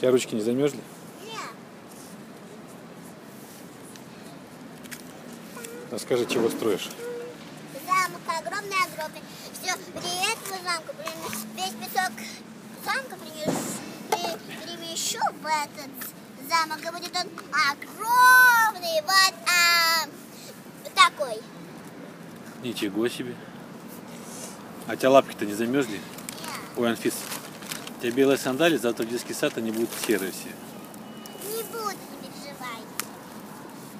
тебя ручки не замерзли? Нет. Расскажи, чего строишь? Замок огромный-огромный. Все, приехал замку, весь песок замка перемещу в этот замок, и будет он огромный, вот такой. Ничего себе. А у тебя лапки-то не замерзли? Нет. Ой, Анфис, у тебя белые сандали, завтра в детский сад они будут серые все. Не буду, не переживай.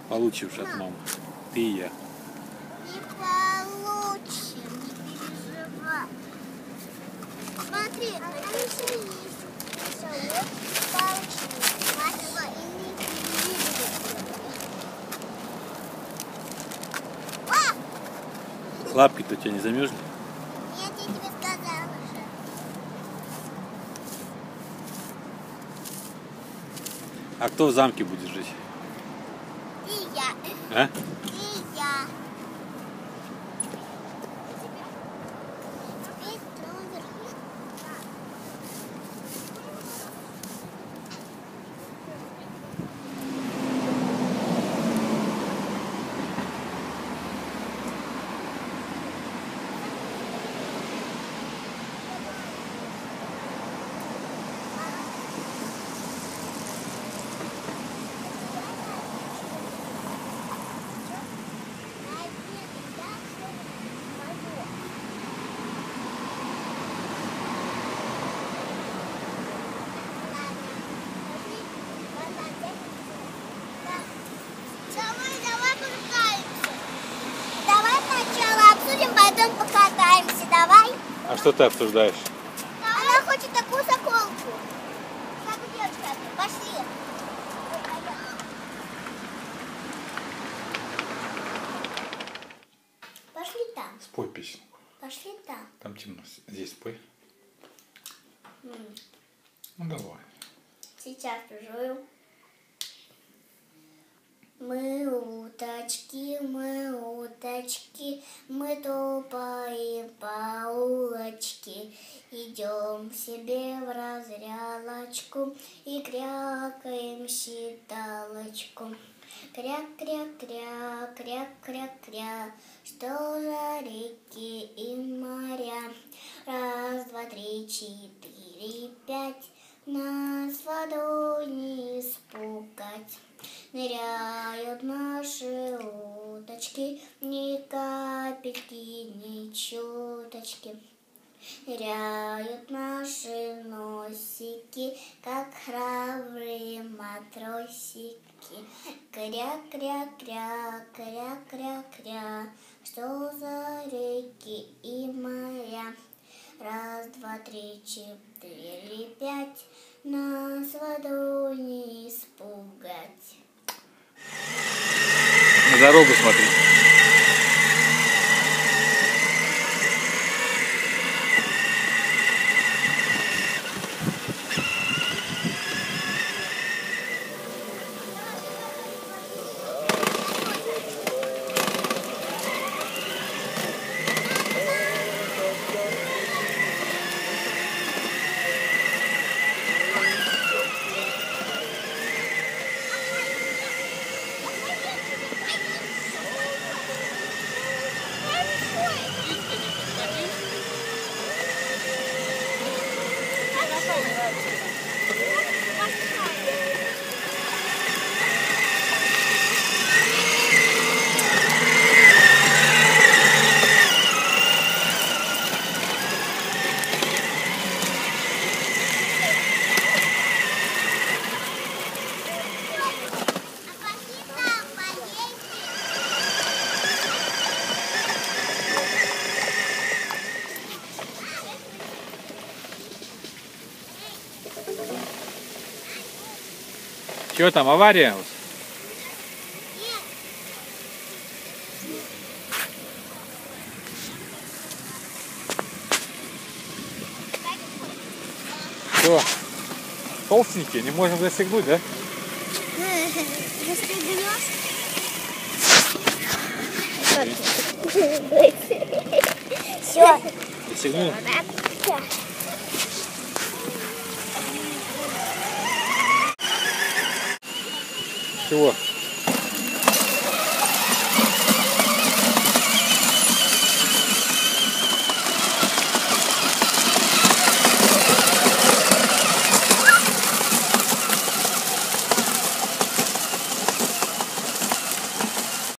Получишь от мамы. Ты и я. Не получим, не переживай. Смотри, они все есть. Все, вот, получим. Мать и не видит. Лапки-то у тебя не замерзли? Я тебе сказала уже. А кто в замке будет жить? И я. А? И я. Теперь номер. Давай покатаемся. Давай сначала обсудим, потом покатаемся. Давай. А что ты обсуждаешь? Она хочет такую заколку. Как девочка. Пошли. Пошли там. Спой песню. Пошли там. Там темно. Здесь спой. Ну давай. Сейчас пожую. Мы уточки, мы топаем по улочке, идем себе в разрядочку и крякаем считалочку. Кря-кря-кря, кря-кря-кря, что за реки и моря? Раз, два, три, четыре, пять, нас водой не испугать. Ныряют наши уточки, ни капельки, ни чуточки. Ныряют наши носики, как храбрые матросики. Кря-кря-кря, кря-кря-кря, что за реки и моря? Раз, два, три, четыре, пять, нас водой не испугать. На дорогу смотри. Чего там, авария? Что? Толстенькие, не можем застегнуть, да? Застегнешь? Все. Застегнули? Чего?